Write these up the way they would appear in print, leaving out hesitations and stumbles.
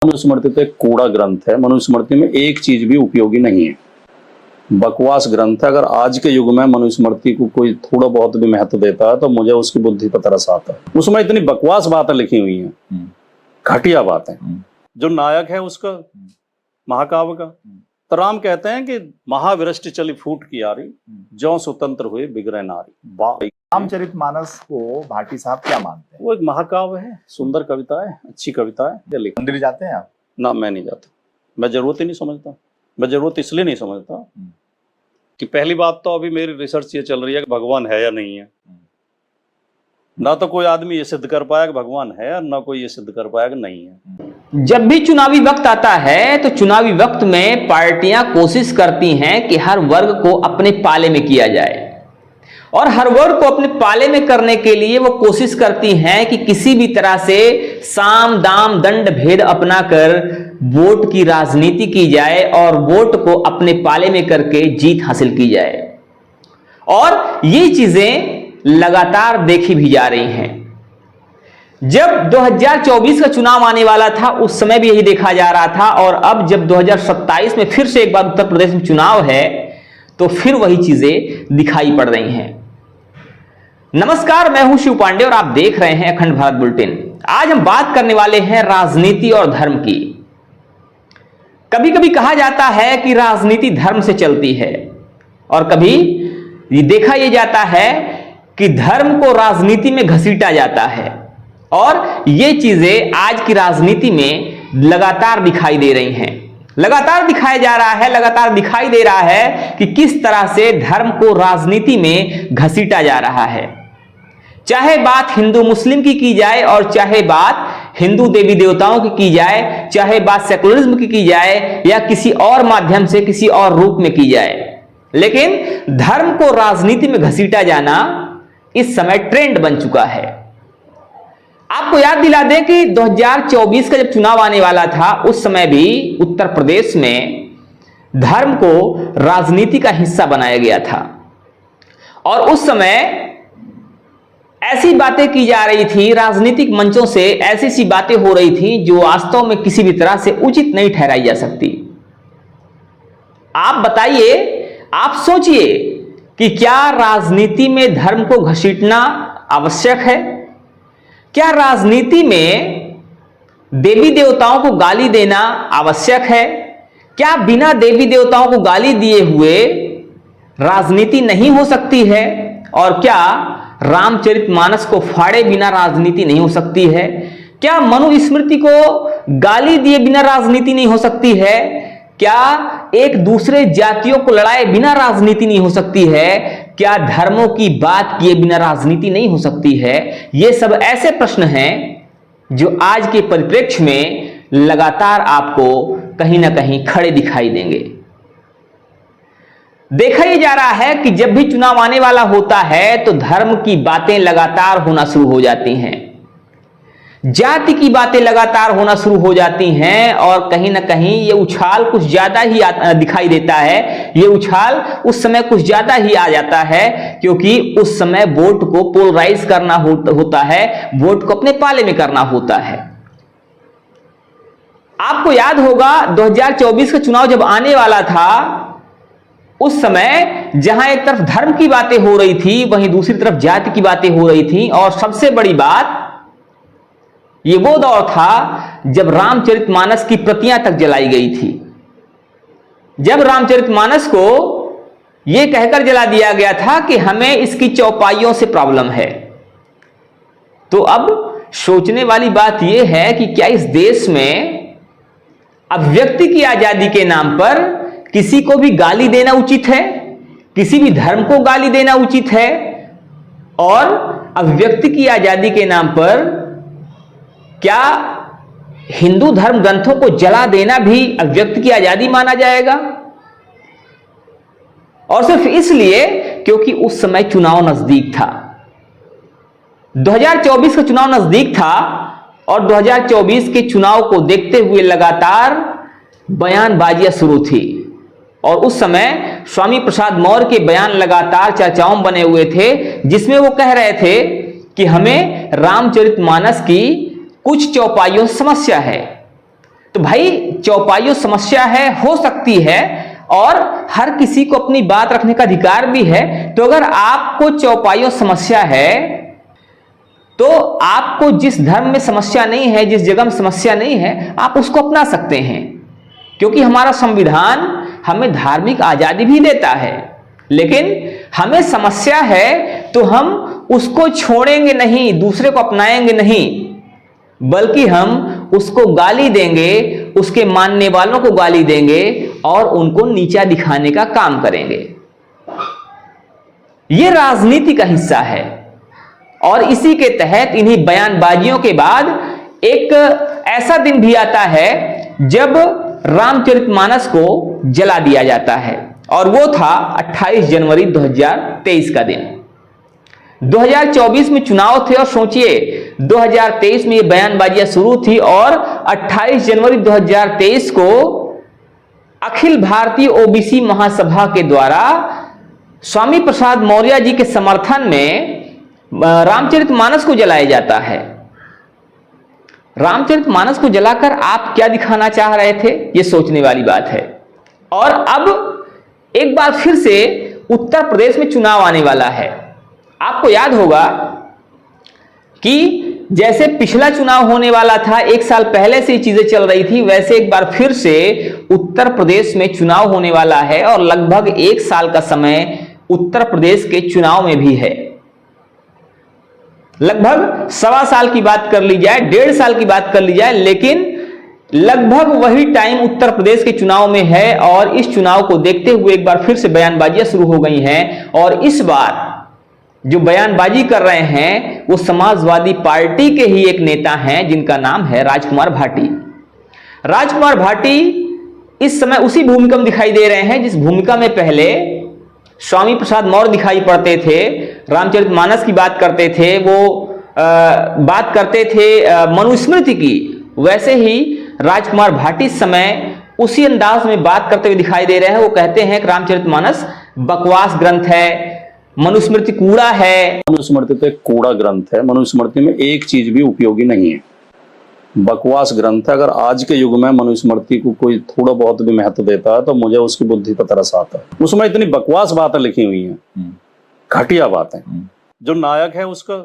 मनुस्मृति तो एक कूड़ा ग्रंथ है। मनुस्मृति में एक चीज भी उपयोगी नहीं है, बकवास ग्रंथ है। अगर आज के युग में मनुस्मृति को कोई थोड़ा बहुत भी महत्व देता है तो मुझे उसकी बुद्धि पर तरस आता है। उसमें इतनी बकवास बातें लिखी हुई हैं, घटिया बातें। जो नायक है उसका महाकाव्य का, तो राम कहते हैं कि महाविरष्टि चली फूट की यारी, ज्यों स्वतंत्र हुए बिगड़े नारी। रामचरितमानस को भाटी साहब क्या मानते हैं? वो एक महाकाव्य है, सुंदर कविता है, अच्छी कविता है। मंदिर जाते हैं आप? ना, मैं नहीं जाता। मैं जरूरत ही नहीं समझता। मैं जरूरत इसलिए नहीं समझता कि पहली बात तो अभी मेरी रिसर्च ये चल रही है कि भगवान है या नहीं है। ना तो कोई आदमी ये सिद्ध कर पाया कि भगवान है, और ना कोई ये सिद्ध कर पाया कि नहीं है। जब भी चुनावी वक्त आता है तो चुनावी वक्त में पार्टियां कोशिश करती हैं कि हर वर्ग को अपने पाले में किया जाए, और हर वर्ग को अपने पाले में करने के लिए वो कोशिश करती हैं कि किसी भी तरह से साम दाम दंड भेद अपनाकर वोट की राजनीति की जाए और वोट को अपने पाले में करके जीत हासिल की जाए। और ये चीजें लगातार देखी भी जा रही हैं। जब 2024 का चुनाव आने वाला था उस समय भी यही देखा जा रहा था, और अब जब 2027 में फिर से एक बार उत्तर प्रदेश में चुनाव है तो फिर वही चीजें दिखाई पड़ रही हैं। नमस्कार, मैं हूं शिव पांडे और आप देख रहे हैं अखंड भारत बुलेटिन। आज हम बात करने वाले हैं राजनीति और धर्म की। कभी कभी कहा जाता है कि राजनीति धर्म से चलती है, और कभी देखा यह जाता है कि धर्म को राजनीति में घसीटा जाता है। और ये चीजें आज की राजनीति में लगातार दिखाई दे रही हैं। लगातार दिखाया जा रहा है, लगातार दिखाई दे रहा है कि किस तरह से धर्म को राजनीति में घसीटा जा रहा है। चाहे बात हिंदू मुस्लिम की जाए, और चाहे बात हिंदू देवी देवताओं की जाए, चाहे बात सेकुलरिज्म की जाए, या किसी और माध्यम से किसी और रूप में की जाए, लेकिन धर्म को राजनीति में घसीटा जाना इस समय ट्रेंड बन चुका है। आपको याद दिला दें कि 2024 का जब चुनाव आने वाला था उस समय भी उत्तर प्रदेश में धर्म को राजनीति का हिस्सा बनाया गया था, और उस समय ऐसी बातें की जा रही थी, राजनीतिक मंचों से ऐसी सी बातें हो रही थी जो वास्तव में किसी भी तरह से उचित नहीं ठहराई जा सकती। आप बताइए, आप सोचिए कि क्या राजनीति में धर्म को घसीटना आवश्यक है? क्या राजनीति में देवी देवताओं को गाली देना आवश्यक है? क्या बिना देवी देवताओं को गाली दिए हुए राजनीति नहीं हो सकती है? और क्या रामचरितमानस को फाड़े बिना राजनीति नहीं हो सकती है? क्या मनुस्मृति को गाली दिए बिना राजनीति नहीं हो सकती है? क्या एक दूसरे जातियों को लड़ाए बिना राजनीति नहीं हो सकती है? क्या धर्मों की बात किए बिना राजनीति नहीं हो सकती है? ये सब ऐसे प्रश्न हैं जो आज के परिप्रेक्ष्य में लगातार आपको कहीं ना कहीं खड़े दिखाई देंगे। देखा ही जा रहा है कि जब भी चुनाव आने वाला होता है तो धर्म की बातें लगातार होना शुरू हो जाती हैं, जाति की बातें लगातार होना शुरू हो जाती हैं, और कहीं ना कहीं ये उछाल कुछ ज्यादा ही दिखाई देता है। ये उछाल उस समय कुछ ज्यादा ही आ जाता है, क्योंकि उस समय वोट को पोलराइज करना होता है, वोट को अपने पाले में करना होता है। आपको याद होगा 2024 का चुनाव जब आने वाला था उस समय जहां एक तरफ धर्म की बातें हो रही थी, वहीं दूसरी तरफ जाति की बातें हो रही थी। और सबसे बड़ी बात, ये वो दौर था जब रामचरितमानस की प्रतियां तक जलाई गई थी, जब रामचरितमानस को यह कहकर जला दिया गया था कि हमें इसकी चौपाइयों से प्रॉब्लम है। तो अब सोचने वाली बात यह है कि क्या इस देश में अभिव्यक्ति की आजादी के नाम पर किसी को भी गाली देना उचित है? किसी भी धर्म को गाली देना उचित है? और अभिव्यक्ति की आजादी के नाम पर क्या हिंदू धर्म ग्रंथों को जला देना भी अभिव्यक्ति की आजादी माना जाएगा? और सिर्फ इसलिए क्योंकि उस समय चुनाव नजदीक था, 2024 का चुनाव नजदीक था, और 2024 के चुनाव को देखते हुए लगातार बयानबाजियां शुरू थी। और उस समय स्वामी प्रसाद मौर्य के बयान लगातार चर्चाओं में बने हुए थे, जिसमें वो कह रहे थे कि हमें रामचरितमानस की कुछ चौपाइयों से समस्या है, तो भाई चौपाइयों समस्या है, हो सकती है, और हर किसी को अपनी बात रखने का अधिकार भी है। तो अगर आपको चौपाइयों समस्या है तो आपको जिस धर्म में समस्या नहीं है, जिस जगह में समस्या नहीं है, आप उसको अपना सकते हैं, क्योंकि हमारा संविधान हमें धार्मिक आजादी भी देता है। लेकिन हमें समस्या है तो हम उसको छोड़ेंगे नहीं, दूसरे को अपनाएंगे नहीं, बल्कि हम उसको गाली देंगे, उसके मानने वालों को गाली देंगे और उनको नीचा दिखाने का काम करेंगे। यह राजनीति का हिस्सा है और इसी के तहत इन्हीं बयानबाजियों के बाद एक ऐसा दिन भी आता है जब रामचरितमानस को जला दिया जाता है, और वो था 28 जनवरी 2023 का दिन। 2024 में चुनाव थे और सोचिए 2023 में ये बयानबाजियां शुरू थी और 28 जनवरी 2023 को अखिल भारतीय ओबीसी महासभा के द्वारा स्वामी प्रसाद मौर्य जी के समर्थन में रामचरितमानस को जलाया जाता है। रामचरितमानस को जलाकर आप क्या दिखाना चाह रहे थे, यह सोचने वाली बात है। और अब एक बार फिर से उत्तर प्रदेश में चुनाव आने वाला है। आपको याद होगा कि जैसे पिछला चुनाव होने वाला था, एक साल पहले से ये चीजें चल रही थी, वैसे एक बार फिर से उत्तर प्रदेश में चुनाव होने वाला है और लगभग एक साल का समय उत्तर प्रदेश के चुनाव में भी है। लगभग 1.25 साल की बात कर ली जाए, 1.5 साल की बात कर ली जाए, लेकिन लगभग वही टाइम उत्तर प्रदेश के चुनाव में है। और इस चुनाव को देखते हुए एक बार फिर से बयानबाजियां शुरू हो गई हैं, और इस बार जो बयानबाजी कर रहे हैं वो समाजवादी पार्टी के ही एक नेता हैं जिनका नाम है राजकुमार भाटी। राजकुमार भाटी इस समय उसी भूमिका में दिखाई दे रहे हैं जिस भूमिका में पहले स्वामी प्रसाद मौर्य दिखाई पड़ते थे, रामचरितमानस की बात करते थे, वो बात करते थे मनुस्मृति की। वैसे ही राजकुमार भाटी इस समय उसी अंदाज में बात करते हुए दिखाई दे रहे हैं। वो कहते हैं कि रामचरितमानस बकवास ग्रंथ है, मनुस्मृति कूड़ा है। मनुस्मृति तो एक कूड़ा ग्रंथ है। मनुस्मृति में एक चीज भी उपयोगी नहीं है, बकवास ग्रंथ है। अगर आज के युग में मनुस्मृति को कोई थोड़ा बहुत भी महत्व देता है तो मुझे उसकी बुद्धि पर तरस आता है। उसमें इतनी बकवास बातें लिखी हुई हैं, घटिया बातें। जो नायक है उसका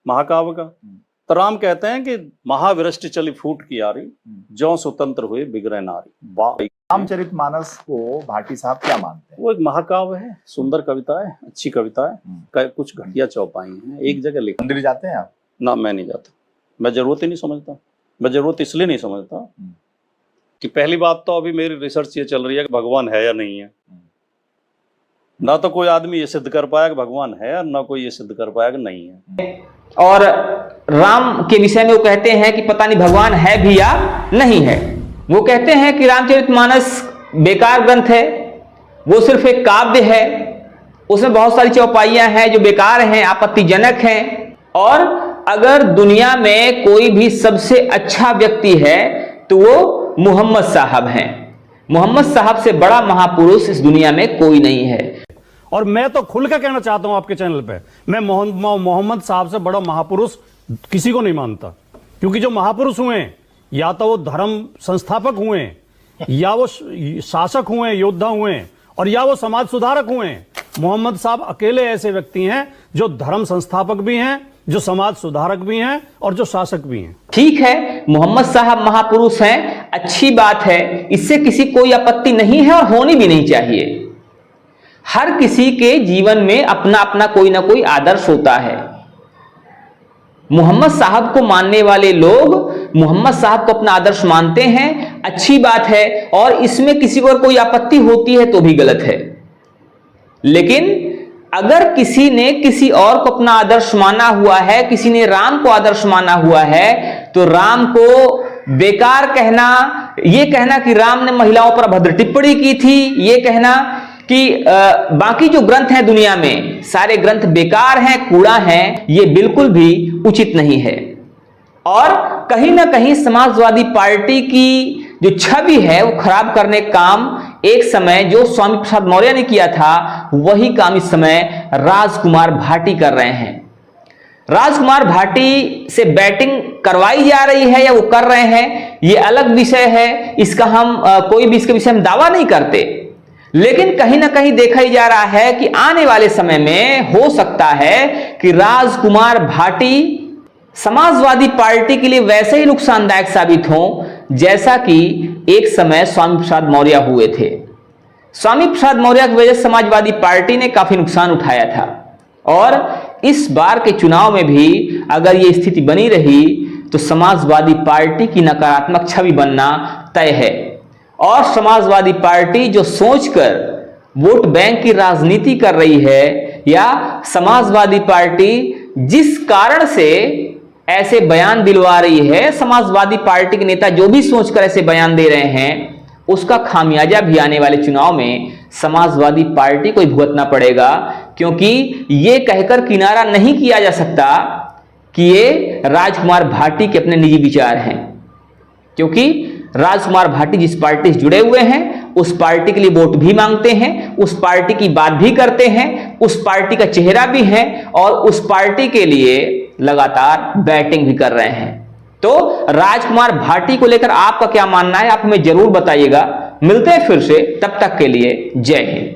महाकाव्य का, तो राम कहते हैं कि महाविरष्टि चली फूट की यारी, जो स्वतंत्र हुए बिगड़े नारी। रामचरितमानस को भाटी साहब क्या मानते हैं? वो एक महाकाव्य है, सुंदर कविता है, अच्छी कविता है, कुछ घटिया चौपाई हैं, एक जगह लिखा। मंदिर जाते हैं आप? ना, मैं नहीं जाता, मैं जरूरत ही नहीं समझता। मैं जरूरत इसलिए नहीं समझता कि पहली बात तो अभी मेरी रिसर्च ये चल रही है कि भगवान है या नहीं है। ना तो कोई आदमी ये सिद्ध कर पाया कि भगवान है, और ना कोई ये सिद्ध कर पाया कि नहीं है। और राम के विषय में वो कहते हैं कि पता नहीं भगवान है भी या नहीं है। वो कहते हैं कि रामचरितमानस बेकार ग्रंथ है, वो सिर्फ एक काव्य है, उसमें बहुत सारी चौपाइयां हैं जो बेकार हैं, आपत्तिजनक हैं। और अगर दुनिया में कोई भी सबसे अच्छा व्यक्ति है तो वो मोहम्मद साहब हैं। मोहम्मद साहब से बड़ा महापुरुष इस दुनिया में कोई नहीं है। और मैं तो खुल के कहना चाहता हूं आपके चैनल पे, मैं मोहम्मद साहब से बड़ा महापुरुष किसी को नहीं मानता। क्योंकि जो महापुरुष हुए या तो वो धर्म संस्थापक हुए, या वो शासक हुए, योद्धा हुए, और या वो समाज सुधारक हुए। मोहम्मद साहब अकेले ऐसे व्यक्ति हैं जो धर्म संस्थापक भी हैं, जो समाज सुधारक भी हैं और जो शासक भी हैं। ठीक है, मोहम्मद साहब महापुरुष हैं, अच्छी बात है, इससे किसी कोई आपत्ति नहीं है और होनी भी नहीं चाहिए। हर किसी के जीवन में अपना अपना कोई ना कोई आदर्श होता है। मोहम्मद साहब को मानने वाले लोग मोहम्मद साहब को अपना आदर्श मानते हैं, अच्छी बात है, और इसमें किसी को कोई आपत्ति होती है तो भी गलत है। लेकिन अगर किसी ने किसी और को अपना आदर्श माना हुआ है, किसी ने राम को आदर्श माना हुआ है, तो राम को बेकार कहना, ये कहना कि राम ने महिलाओं पर अभद्र टिप्पणी की थी, ये कहना कि बाकी जो ग्रंथ हैं दुनिया में सारे ग्रंथ बेकार हैं, कूड़ा हैं, ये बिल्कुल भी उचित नहीं है। और कहीं ना कहीं समाजवादी पार्टी की जो छवि है वो खराब करने का काम एक समय जो स्वामी प्रसाद मौर्य ने किया था, वही काम इस समय राजकुमार भाटी कर रहे हैं। राजकुमार भाटी से बैटिंग करवाई जा रही है या वो कर रहे हैं, ये अलग विषय है। इसका हम कोई भी इसके विषय में दावा नहीं करते, लेकिन कहीं ना कहीं देखा ही जा रहा है कि आने वाले समय में हो सकता है कि राजकुमार भाटी समाजवादी पार्टी के लिए वैसे ही नुकसानदायक साबित हो जैसा कि एक समय स्वामी प्रसाद मौर्य हुए थे। स्वामी प्रसाद मौर्य की वजह से समाजवादी पार्टी ने काफी नुकसान उठाया था, और इस बार के चुनाव में भी अगर ये स्थिति बनी रही तो समाजवादी पार्टी की नकारात्मक छवि बनना तय है। और समाजवादी पार्टी जो सोचकर वोट बैंक की राजनीति कर रही है, या समाजवादी पार्टी जिस कारण से ऐसे बयान दिलवा रही है, समाजवादी पार्टी के नेता जो भी सोचकर ऐसे बयान दे रहे हैं, उसका खामियाजा भी आने वाले चुनाव में समाजवादी पार्टी को ही भुगतना पड़ेगा। क्योंकि ये कहकर किनारा नहीं किया जा सकता कि ये राजकुमार भाटी के अपने निजी विचार हैं, क्योंकि राजकुमार भाटी जिस पार्टी से जुड़े हुए हैं उस पार्टी के लिए वोट भी मांगते हैं, उस पार्टी की बात भी करते हैं, उस पार्टी का चेहरा भी है और उस पार्टी के लिए लगातार बैटिंग भी कर रहे हैं। तो राजकुमार भाटी को लेकर आपका क्या मानना है, आप हमें जरूर बताइएगा। मिलते हैं फिर से, तब तक के लिए जय हिंद।